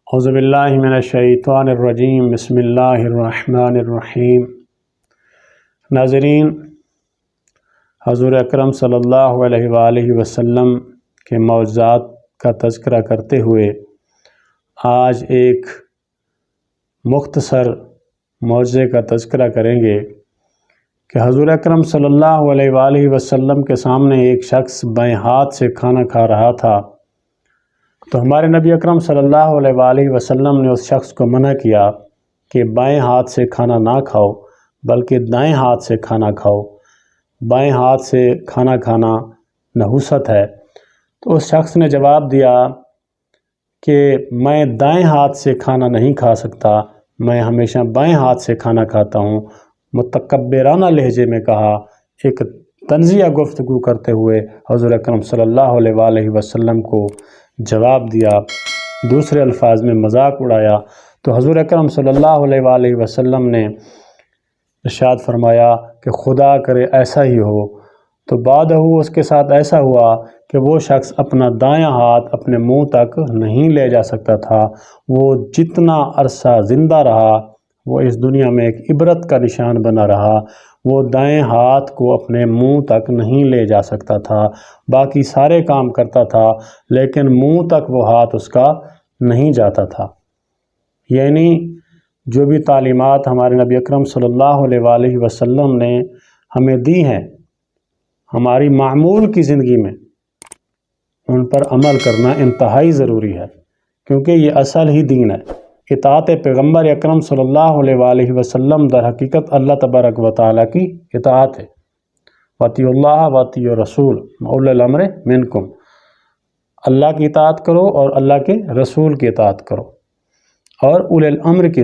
اعوذ باللہ من الشیطان الرجیم بسم اللہ الرحمن الرحیم۔ ناظرین، حضور اکرم صلی اللہ علیہ وآلہ وسلم کے معجزات کا تذکرہ کرتے ہوئے آج ایک مختصر معجزے کا تذکرہ کریں گے کہ حضور اکرم صلی اللہ علیہ وآلہ وسلم کے سامنے ایک شخص بائیں ہاتھ سے کھانا کھا رہا تھا، تو ہمارے نبی اکرم صلی اللہ علیہ وآلہ وسلم نے اس شخص کو منع کیا کہ بائیں ہاتھ سے کھانا نہ کھاؤ بلکہ دائیں ہاتھ سے کھانا کھاؤ، بائیں ہاتھ سے کھانا کھانا نحوست ہے۔ تو اس شخص نے جواب دیا کہ میں دائیں ہاتھ سے کھانا نہیں کھا سکتا، میں ہمیشہ بائیں ہاتھ سے کھانا کھاتا ہوں۔ متکبرانہ لہجے میں کہا، ایک طنزیہ گفتگو کرتے ہوئے حضور اکرم صلی اللہ علیہ وآلہ وسلم کو جواب دیا، دوسرے الفاظ میں مذاق اڑایا۔ تو حضور اکرم صلی اللہ علیہ وآلہ وسلم نے ارشاد فرمایا کہ خدا کرے ایسا ہی ہو۔ تو بعد اس کے ساتھ ایسا ہوا کہ وہ شخص اپنا دایاں ہاتھ اپنے منہ تک نہیں لے جا سکتا تھا۔ وہ جتنا عرصہ زندہ رہا وہ اس دنیا میں ایک عبرت کا نشان بنا رہا۔ وہ دائیں ہاتھ کو اپنے منہ تک نہیں لے جا سکتا تھا، باقی سارے کام کرتا تھا لیکن منہ تک وہ ہاتھ اس کا نہیں جاتا تھا۔ یعنی جو بھی تعلیمات ہمارے نبی اکرم صلی اللہ علیہ وآلہ وسلم نے ہمیں دی ہیں ہماری معمول کی زندگی میں، ان پر عمل کرنا انتہائی ضروری ہے، کیونکہ یہ اصل ہی دین ہے۔ اطاعت پیغمبر اکرم صلی اللہ علیہ وآلہ وسلم در حقیقت اللہ تبارک و تعالیٰ کی اطاعت ہے۔ وَأَطِیعُوا اللَّهَ وَأَطِیعُوا الرَّسُولَ وَأُولِي الْأَمْرِ مِنْکُمْ، اللہ کی اطاعت کرو اور اللہ کے رسول کی اطاعت کرو اور اولی الامر کی